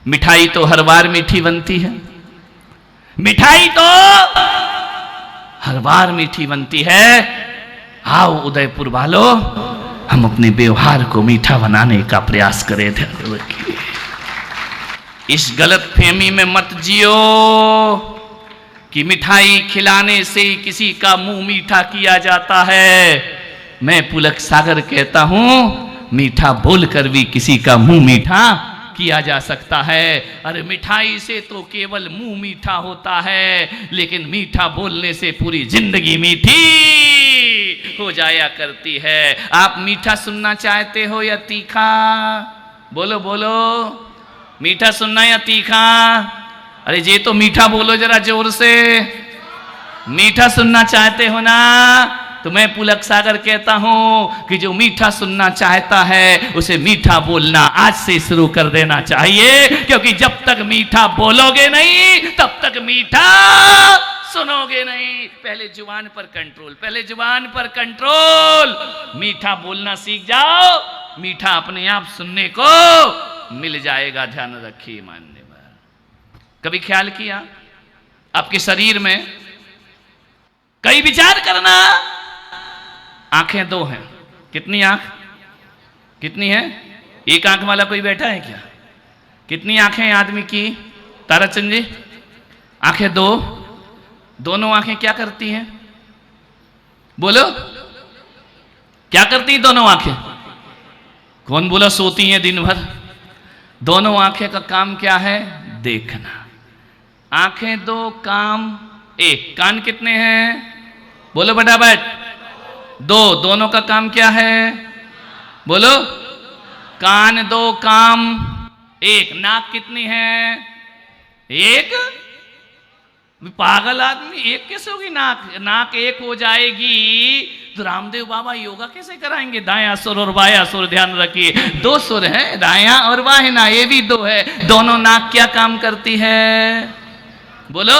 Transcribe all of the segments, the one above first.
मिठाई तो हर बार मीठी बनती है, मिठाई तो हर बार मीठी बनती है। आओ उदयपुर वालों, हम अपने व्यवहार को मीठा बनाने का प्रयास करें। ध्यान रखिए, इस गलत फहमी में मत जियो कि मिठाई खिलाने से किसी का मुंह मीठा किया जाता है। मैं पुलक सागर कहता हूं, मीठा बोलकर भी किसी का मुंह मीठा किया जा सकता है। अरे मिठाई से तो केवल मुंह मीठा होता है, लेकिन मीठा बोलने से पूरी जिंदगी मीठी हो जाया करती है। आप मीठा सुनना चाहते हो या तीखा? बोलो बोलो, मीठा सुनना या तीखा? अरे ये तो मीठा बोलो जरा जोर से। मीठा सुनना चाहते हो ना? तो मैं पुलक सागर कहता हूं कि जो मीठा सुनना चाहता है उसे मीठा बोलना आज से शुरू कर देना चाहिए, क्योंकि जब तक मीठा बोलोगे नहीं तब तक मीठा सुनोगे नहीं। पहले जुबान पर कंट्रोल, पहले जुबान पर कंट्रोल। मीठा बोलना सीख जाओ, मीठा अपने आप सुनने को मिल जाएगा। ध्यान रखिए मान्यवर। कभी ख्याल किया आपके शरीर में, कई विचार करना, आंखें दो हैं। कितनी आंख? कितनी है? एक आंख वाला कोई बैठा है क्या? कितनी आंखें हैं आदमी की? ताराचंद जी, आंखें दो। दोनों आंखें क्या करती हैं? बोलो, क्या करती हैं दोनों आंखें? कौन बोला सोती हैं दिन भर? दोनों आंखें का काम क्या है? देखना। आंखें दो, काम एक। कान कितने हैं? बोलो फटाफट। दो। दोनों का काम क्या है? बोलो। कान दो, काम एक। नाक कितनी है? एक। पागल आदमी, एक कैसे होगी नाक? नाक एक हो जाएगी तो रामदेव बाबा योगा कैसे कराएंगे? दायां सुर और बायां सुर, ध्यान रखिए, दो सुर है, दायां और बाहिना, ये भी दो है। दोनों नाक क्या काम करती है? बोलो।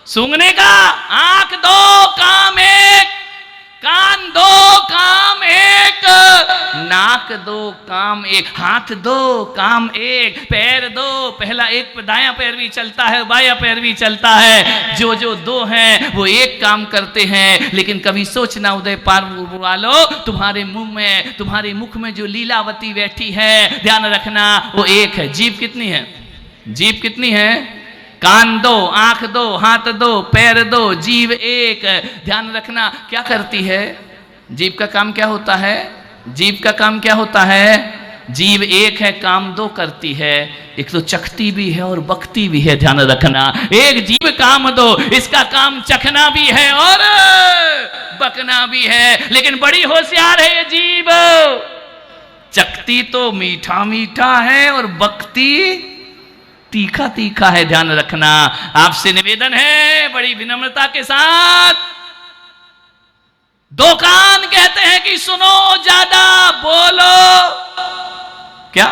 सूंघने का। आंख दो, काम एक। कान दो, काम एक। नाक दो, काम एक। हाथ दो, काम एक। पैर दो, पहला एक दायां पैर भी चलता है, बायां पैर भी चलता है। जो जो दो हैं वो एक काम करते हैं। लेकिन कभी सोचना उदयपुर वालों, तुम्हारे मुंह में, तुम्हारे मुख में जो लीलावती बैठी है, ध्यान रखना वो एक है। जीभ कितनी है? जीभ कितनी है? कान दो, आंख दो, हाथ दो, पैर दो, जीभ एक। ध्यान रखना क्या करती है? जीभ का काम क्या होता है? जीभ का काम क्या होता है? जीभ एक है, काम दो करती है। एक तो चखती भी है और बकती भी है। ध्यान रखना, एक जीभ काम दो, इसका काम चखना भी है और बकना भी है। लेकिन बड़ी होशियार है ये जीभ। चखती तो मीठा मीठा है और बकती तीखा तीखा है। ध्यान रखना। आपसे निवेदन है बड़ी विनम्रता के साथ, दो कान कहते हैं कि सुनो ज्यादा, बोलो क्या?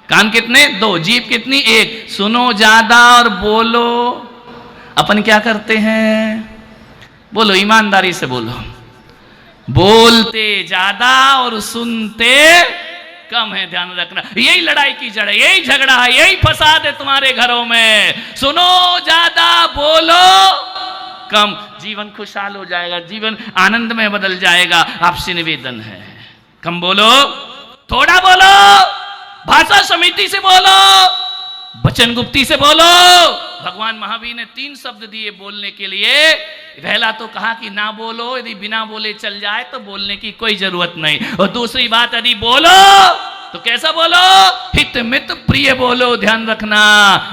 कान कितने? दो। जीभ कितनी? एक। सुनो ज्यादा और बोलो। अपन क्या करते हैं? बोलो, ईमानदारी से बोलो। बोलते ज्यादा और सुनते कम है। ध्यान रखना, यही लड़ाई की जड़ है, यही झगड़ा है, यही फसाद है तुम्हारे घरों में। सुनो ज्यादा, बोलो कम। जीवन खुशहाल हो जाएगा, जीवन आनंद में बदल जाएगा। आपसे निवेदन है, कम बोलो, थोड़ा बोलो, भाषा समिति से बोलो, वचन गुप्ती से बोलो। भगवान महावीर ने 3 शब्द दिए बोलने के लिए। पहला तो कहा कि ना बोलो, यदि बिना बोले चल जाए तो बोलने की कोई जरूरत नहीं। और दूसरी बात, यदि बोलो तो कैसा बोलो? हित मित प्रिय बोलो। ध्यान रखना,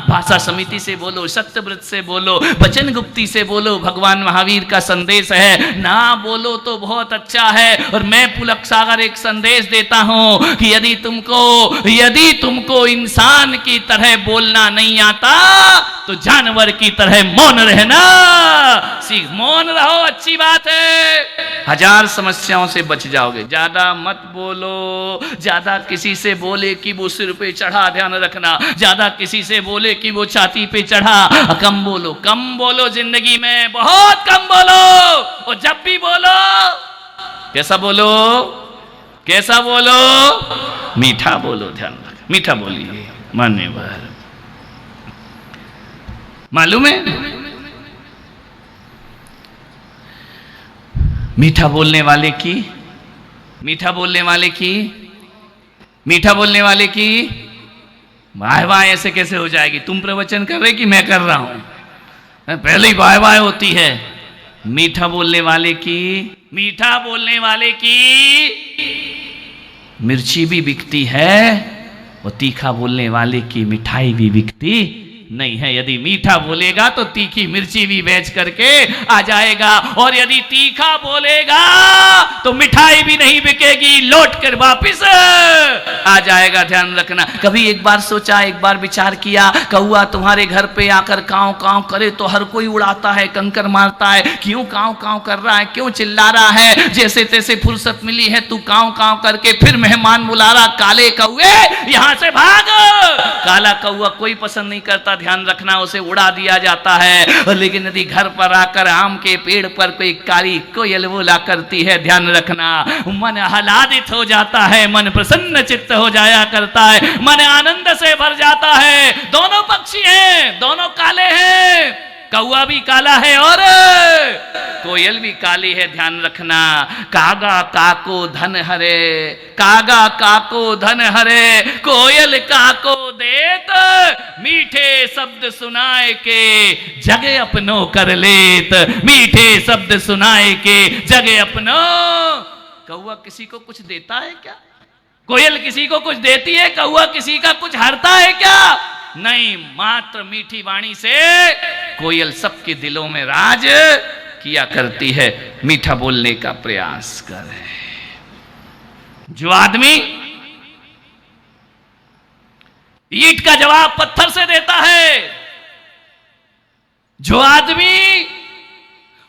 भाषा समिति से बोलो, सत्यव्रत से बोलो, वचन गुप्ती से बोलो। भगवान महावीर का संदेश है, ना बोलो तो बहुत अच्छा है। और मैं पुलक सागर एक संदेश देता हूं कि यदि तुमको इंसान की तरह बोलना नहीं आता तो जानवर की तरह मौन रहना सीख। मौन रहो, अच्छी बात है, 1000 समस्याओं से बच जाओगे। ज्यादा मत बोलो। ज्यादा किसी से बोले कि वो सिर पे चढ़ा, ध्यान रखना, ज्यादा किसी से बोले कि वो छाती पे चढ़ा। कम बोलो, कम बोलो, जिंदगी में बहुत कम बोलो। और जब भी बोलो कैसा बोलो? कैसा बोलो? मीठा बोलो। ध्यान रखना, मीठा बोलिए। मान्यवर। मालूम है, मीठा बोलने वाले की, मीठा बोलने वाले की, मीठा बोलने वाले की वाह वाह ऐसे कैसे हो जाएगी? तुम प्रवचन कर रहे कि मैं कर रहा हूं? पहले ही वाह वाह होती है। मीठा बोलने वाले की, मीठा बोलने वाले की मिर्ची भी बिकती है और तीखा बोलने वाले की मिठाई भी बिकती नहीं है। यदि मीठा बोलेगा तो तीखी मिर्ची भी बेच करके आ जाएगा, और यदि तीखा बोलेगा तो मिठाई भी नहीं बिकेगी, लौट कर वापिस आ जाएगा। ध्यान रखना। कभी एक बार सोचा, एक बार विचार किया, कौआ तुम्हारे घर पे आकर कांव कांव करे तो हर कोई उड़ाता है, कंकर मारता है, क्यों कांव कांव कर रहा है, क्यों चिल्ला रहा है? जैसे तैसे फुर्सत मिली है तू कांव कांव करके फिर मेहमान बुला रहा, काले कौए यहां से भाग। काला कौआ कोई पसंद नहीं करता, ध्यान रखना, उसे उड़ा दिया जाता है। लेकिन यदि घर पर आकर आम के पेड़ पर कोई काली कोयल बोला करती है, ध्यान रखना, मन आह्लादित हो जाता है, मन प्रसन्न चित्त हो जाया करता है, मन आनंद से भर जाता है। दोनों पक्षी हैं, दोनों काले हैं, कौआ भी काला है और कोयल भी काली है। ध्यान रखना। कागा काको धन हरे, कागा काको धन हरे, कोयल काको देत, मीठे शब्द सुनाए के जगे अपनो कर लेत, मीठे शब्द सुनाए के जगे अपनो। कौआ किसी को कुछ देता है क्या? कोयल किसी को कुछ देती है? कौआ किसी का कुछ हरता है क्या? नहीं, मात्र मीठी वाणी से कोयल सबके दिलों में राज किया करती है। मीठा बोलने का प्रयास करें। जो आदमी ईंट का जवाब पत्थर से देता है, जो आदमी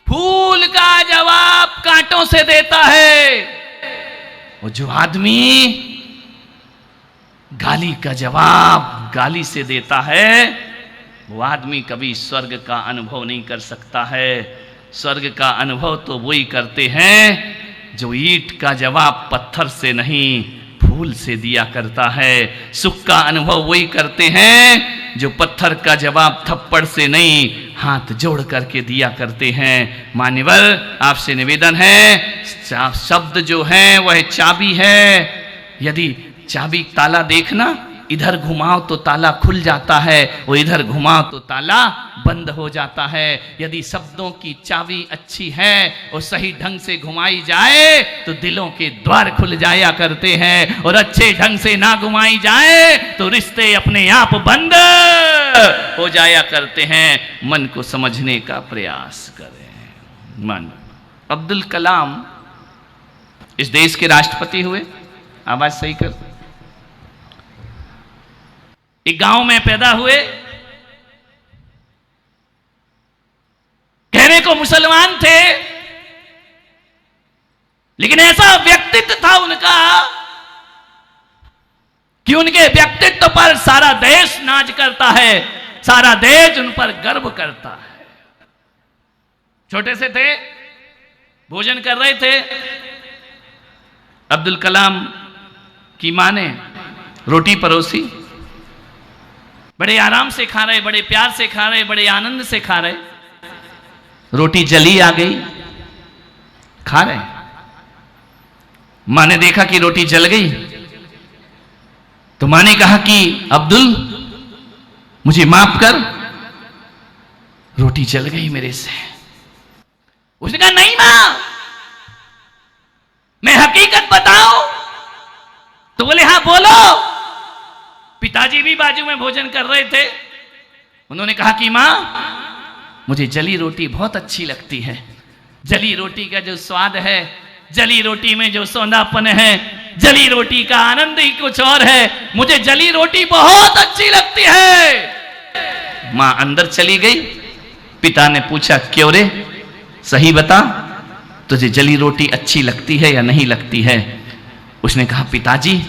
फूल का जवाब कांटों से देता है, और जो आदमी गाली का जवाब गाली से देता है, वो आदमी कभी स्वर्ग का अनुभव नहीं कर सकता है। स्वर्ग का अनुभव तो वही करते हैं जो ईंट का जवाब पत्थर से नहीं फूल से दिया करता है। सुख का अनुभव वही करते हैं जो पत्थर का जवाब थप्पड़ से नहीं हाथ जोड़ करके दिया करते हैं। मान्यवर, आपसे निवेदन है, शब्द जो है वह चाबी है। यदि चाबी ताला देखना, इधर घुमाओ तो ताला खुल जाता है, वो इधर घुमाओ तो ताला बंद हो जाता है। यदि शब्दों की चाबी अच्छी है और सही ढंग से घुमाई जाए तो दिलों के द्वार खुल जाया करते हैं, और अच्छे ढंग से ना घुमाई जाए तो रिश्ते अपने आप बंद हो जाया करते हैं। मन को समझने का प्रयास करें। मन अब्दुल कलाम इस देश के राष्ट्रपति हुए। आवाज सही कर। एक गांव में पैदा हुए, कहने को मुसलमान थे, लेकिन ऐसा व्यक्तित्व था उनका कि उनके व्यक्तित्व पर सारा देश नाच करता है, सारा देश उन पर गर्व करता है। छोटे से थे, भोजन कर रहे थे, अब्दुल कलाम की मां ने रोटी परोसी, बड़े आराम से खा रहे, बड़े प्यार से खा रहे, बड़े आनंद से खा रहे। रोटी जली आ गई, खा रहे। मां ने देखा कि रोटी जल गई, तो मां ने कहा कि अब्दुल मुझे माफ कर, रोटी जल गई मेरे से। उसने कहा नहीं मां, मैं हकीकत बताऊं? तो बोले हाँ बोलो। पिताजी भी बाजू में भोजन कर रहे थे। उन्होंने कहा कि मां मुझे जली रोटी बहुत अच्छी लगती है। जली रोटी का जो स्वाद है, जली रोटी में जो सौंधापन है, जली रोटी का आनंद ही कुछ और है। मुझे जली रोटी बहुत अच्छी लगती है। मां अंदर चली गई। पिता ने पूछा क्यों रे, सही बता, तुझे जली रोटी अच्छी लगती है या नहीं लगती है? उसने कहा पिताजी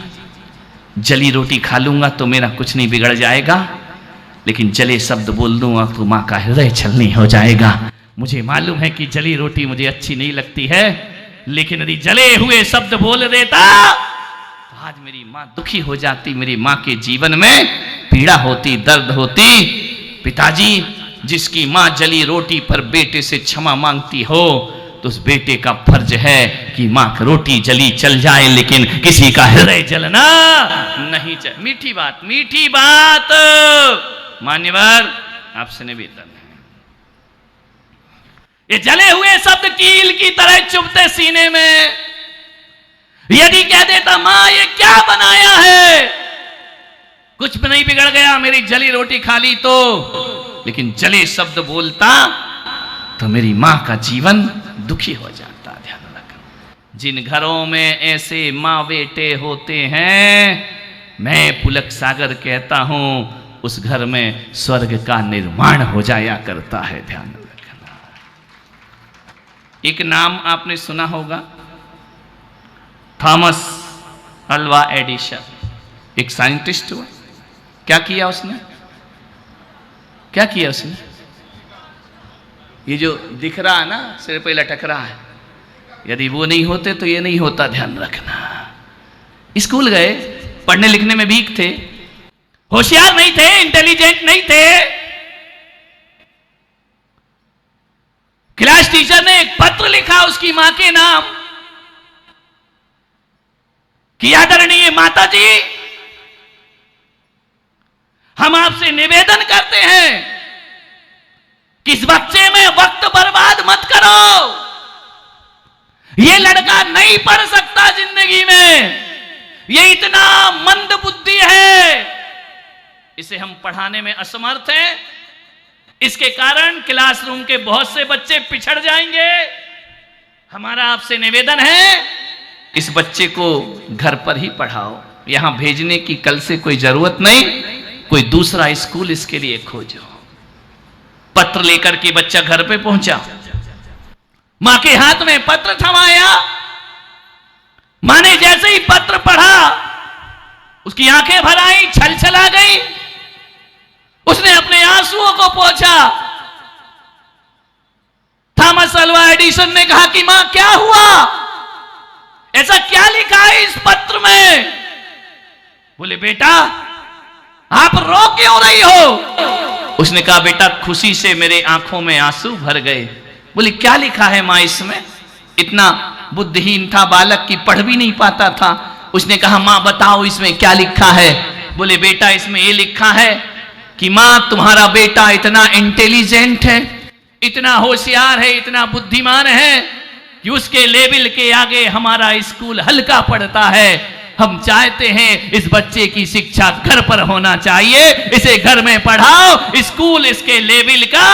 जली रोटी खा लूंगा तो मेरा कुछ नहीं बिगड़ जाएगा, लेकिन जले शब्द बोल दूंगा तो मां का हृदय छलनी हो जाएगा। मुझे मालूम है कि जली रोटी मुझे अच्छी नहीं लगती है, लेकिन यदि जले हुए शब्द बोल देता तो आज मेरी मां दुखी हो जाती, मेरी मां के जीवन में पीड़ा होती, दर्द होती। पिताजी, जिसकी मां जली रोटी पर बेटे से क्षमा मांगती हो तो उस बेटे का फर्ज है कि मां की रोटी जली चल जाए लेकिन किसी का हृदय जलना नहीं चाहिए। मीठी बात, मीठी बात। मान्यवर, आपसे निवेदन है, ये जले हुए शब्द कील की तरह चुभते सीने में। यदि कह देता मां ये क्या बनाया है, कुछ भी नहीं बिगड़ गया, मेरी जली रोटी खा ली तो, लेकिन जले शब्द बोलता तो मेरी मां का जीवन दुखी हो जाता। ध्यान रखना, जिन घरों में ऐसे मां बेटे होते हैं, मैं पुलक सागर कहता हूं उस घर में स्वर्ग का निर्माण हो जाया करता है। ध्यान रखना। एक नाम आपने सुना होगा, थॉमस अल्वा एडिसन, एक साइंटिस्ट हुआ। क्या किया उसने? क्या किया उसने? ये जो दिख रहा है ना, सिर पे लटक रहा है, यदि वो नहीं होते तो ये नहीं होता। ध्यान रखना। स्कूल गए, पढ़ने लिखने में वीक थे, होशियार नहीं थे, इंटेलिजेंट नहीं थे। क्लास टीचर ने एक पत्र लिखा उसकी मां के नाम कि आदरणीय माता जी, हम आपसे निवेदन करते हैं कि इस बच्चे में वक्त बर्बाद मत करो। ये लड़का नहीं पढ़ सकता जिंदगी में, ये इतना मंद बुद्धि है, इसे हम पढ़ाने में असमर्थ हैं। इसके कारण क्लासरूम के बहुत से बच्चे पिछड़ जाएंगे। हमारा आपसे निवेदन है, इस बच्चे को घर पर ही पढ़ाओ, यहां भेजने की कल से कोई जरूरत नहीं, कोई दूसरा स्कूल इसके लिए खोजो। पत्र लेकर के बच्चा घर पे पहुंचा, मां के हाथ में पत्र थमाया। मां ने जैसे ही पत्र पढ़ा उसकी आंखें भर आई, छल छला गई। उसने अपने आंसुओं को पोंछा। थॉमस अल्वा एडिसन ने कहा कि मां क्या हुआ, ऐसा क्या लिखा है इस पत्र में? बोले बेटा आप रो क्यों रही हो? उसने कहा बेटा खुशी से मेरे आंखों में आंसू भर गए। बोले क्या लिखा है मां इसमें? इतना बुद्धिहीन था बालक की पढ़ भी नहीं पाता था। उसने कहा मां बताओ इसमें क्या लिखा है? बोले बेटा इसमें ये लिखा है कि मां तुम्हारा बेटा इतना इंटेलिजेंट है, इतना होशियार है, इतना बुद्धिमान है कि उसके लेवल के आगे हमारा स्कूल हल्का पड़ता है। हम चाहते हैं इस बच्चे की शिक्षा घर पर होना चाहिए, इसे घर में पढ़ाओ, स्कूल इसके लेवल का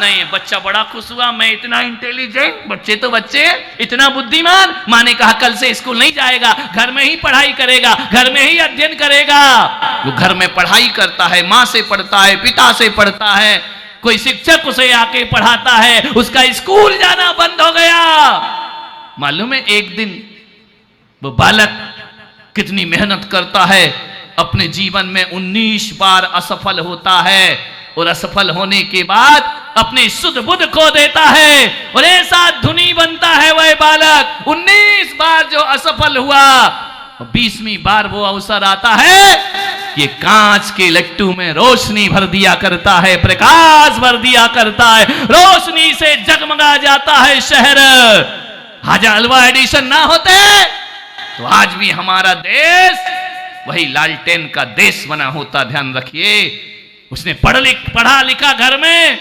नहीं। बच्चा बड़ा खुश हुआ, मैं इतना इंटेलिजेंट, बच्चे तो बच्चे, इतना बुद्धिमान। मां ने कहा कल से स्कूल नहीं जाएगा, घर में ही पढ़ाई करेगा, घर में ही अध्ययन करेगा। वो घर में पढ़ाई करता है, मां से पढ़ता है, पिता से पढ़ता है, कोई शिक्षक उसे आके पढ़ाता है, उसका स्कूल जाना बंद हो गया। मालूम है एक दिन वो बालक कितनी मेहनत करता है, अपने जीवन में 19 बार असफल होता है और असफल होने के बाद अपनी सुध बुध खो देता है और ऐसा धुनी बनता है वह बालक। 19 बार जो असफल हुआ, 20वीं बार वो अवसर आता है, ये कांच के लट्टू में रोशनी भर दिया करता है, प्रकाश भर दिया करता है, रोशनी से जगमगा जाता है शहर। आज अल्वा एडिसन ना होते तो आज भी हमारा देश वही लालटेन का देश बना होता। ध्यान रखिए, उसने पढ़ा लिखा घर में।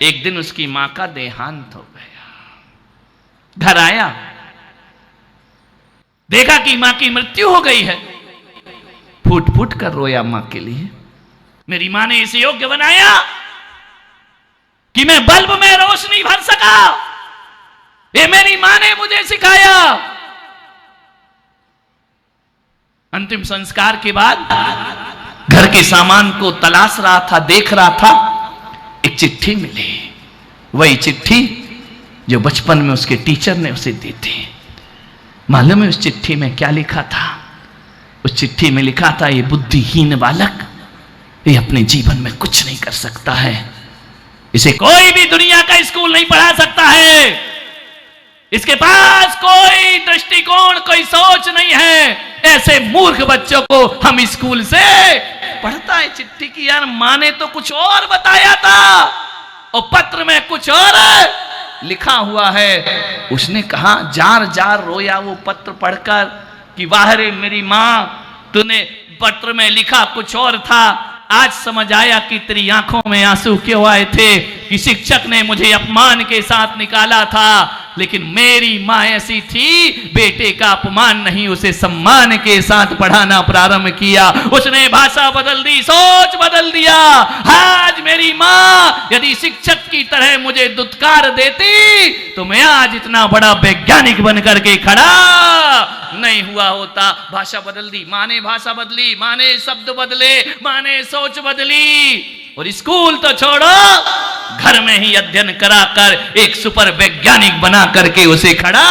एक दिन उसकी मां का देहांत हो गया। घर आया, देखा कि मां की मृत्यु हो गई है। फूट फूट कर रोया मां के लिए। मेरी मां ने इसे योग्य बनाया कि मैं बल्ब में रोशनी भर सका, ये मेरी मां ने मुझे सिखाया। अंतिम संस्कार के बाद घर के सामान को तलाश रहा था, देख रहा था, एक चिट्ठी मिली। वही चिट्ठी जो बचपन में उसके टीचर ने उसे दी थी। मालूम है उस चिट्ठी में क्या लिखा था? उस चिट्ठी में लिखा था ये बुद्धिहीन बालक, ये अपने जीवन में कुछ नहीं कर सकता है, इसे कोई भी दुनिया का स्कूल नहीं पढ़ा सकता है, इसके पास कोई दृष्टिकोण, कोई सोच नहीं है। ऐसे मूर्ख बच्चों को हम स्कूल से पढ़ता है चिट्ठी की, यार माँ ने तो कुछ और बताया था और पत्र में कुछ और लिखा हुआ है। उसने कहा जार जार रोया वो पत्र पढ़कर कि वाह रे मेरी माँ, तूने पत्र में लिखा कुछ और था, आज समझ आया कि तेरी आंखों में आंसू क्यों आए थे, कि शिक्षक ने मुझे अपमान के साथ निकाला था, लेकिन मेरी माँ ऐसी थी, बेटे का अपमान नहीं उसे सम्मान के साथ पढ़ाना प्रारंभ किया। उसने भाषा बदल दी, सोच बदल दिया। आज मेरी माँ यदि शिक्षक की तरह मुझे दुत्कार देती तो मैं आज इतना बड़ा वैज्ञानिक बनकर के खड़ा नहीं हुआ होता। भाषा बदल दी, माँ ने भाषा बदली, माँ ने शब्द बदले, माँ ने सोच बदली। और स्कूल तो छोड़ो, घर में ही अध्ययन कराकर एक सुपर वैज्ञानिक बना करके उसे खड़ा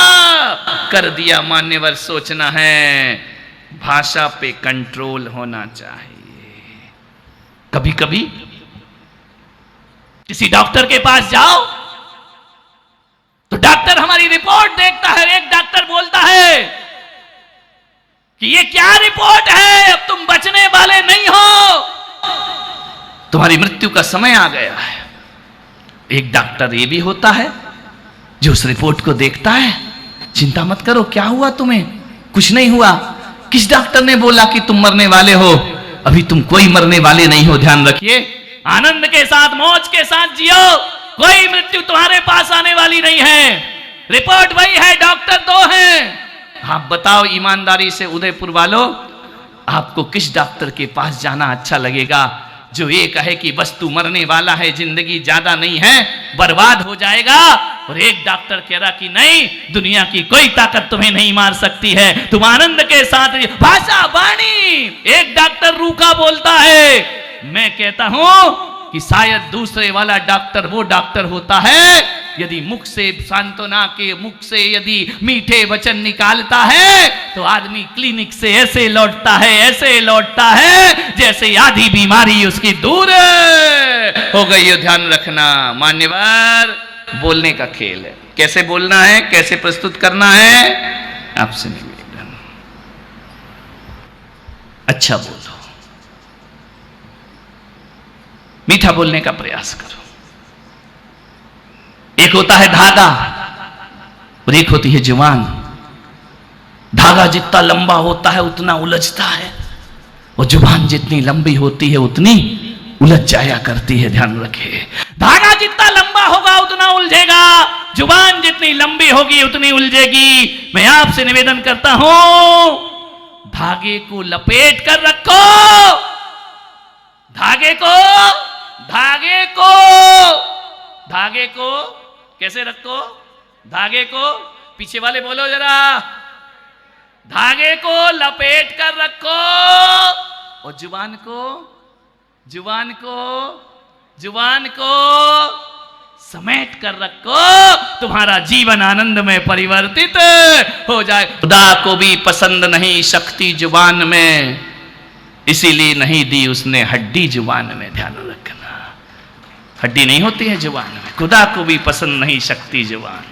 कर दिया। मान्यवर सोचना है, भाषा पे कंट्रोल होना चाहिए। कभी कभी किसी डॉक्टर के पास जाओ तो डॉक्टर हमारी रिपोर्ट देखता है, एक डॉक्टर बोलता है कि ये क्या रिपोर्ट है, अब तुम बचने वाले नहीं हो, तुम्हारी मृत्यु का समय आ गया है। एक डॉक्टर ये भी होता है जो उस रिपोर्ट को देखता है, चिंता मत करो, क्या हुआ तुम्हें, कुछ नहीं हुआ। किस डॉक्टर ने बोला कि तुम मरने वाले हो, अभी तुम कोई मरने वाले नहीं हो। ध्यान रखिए, आनंद के साथ मौज के साथ जियो, कोई मृत्यु तुम्हारे पास आने वाली नहीं है। रिपोर्ट वही है, डॉक्टर दो हैं। आप बताओ ईमानदारी से उदयपुर वालों, आपको किस डॉक्टर के पास जाना अच्छा लगेगा, जो ये कहे कि बस तू मरने वाला है, जिंदगी ज्यादा नहीं है, बर्बाद हो जाएगा, और एक डॉक्टर कह रहा कि नहीं, दुनिया की कोई ताकत तुम्हें नहीं मार सकती है, तुम आनंद के साथ। भाषा वाणी, एक डॉक्टर रूखा बोलता है, मैं कहता हूं कि शायद दूसरे वाला डॉक्टर वो डॉक्टर होता है यदि मुख से सांत्वना के, मुख से यदि मीठे वचन निकालता है तो आदमी क्लिनिक से ऐसे लौटता है, ऐसे लौटता है जैसे आधी बीमारी उसकी दूर हो गई हो। ध्यान रखना मान्यवर, बोलने का खेल है, कैसे बोलना है, कैसे प्रस्तुत करना है, आपसे निवेदन, अच्छा बोलो, मीठा बोलने का प्रयास करो। एक होता है धागा और एक होती है जुबान। धागा जितना लंबा होता है उतना उलझता है, और जुबान जितनी लंबी होती है उतनी उलझ जाया करती है। ध्यान रखिए, धागा जितना लंबा होगा उतना उलझेगा, जुबान जितनी लंबी होगी उतनी उलझेगी। मैं आपसे निवेदन करता हूं, धागे को लपेट कर रखो, धागे को, धागे को, धागे को कैसे रखो, धागे को, पीछे वाले बोलो जरा, धागे को लपेट कर रखो, और जुबान को, जुबान को, जुबान को समेट कर रखो, तुम्हारा जीवन आनंद में परिवर्तित हो जाए। खुदा को भी पसंद नहीं शक्ति जुबान में, इसीलिए नहीं दी उसने हड्डी जुबान में। ध्यान रखना, हड्डी नहीं होती है जुबान में, खुदा को भी पसंद नहीं शक्ति जुबान।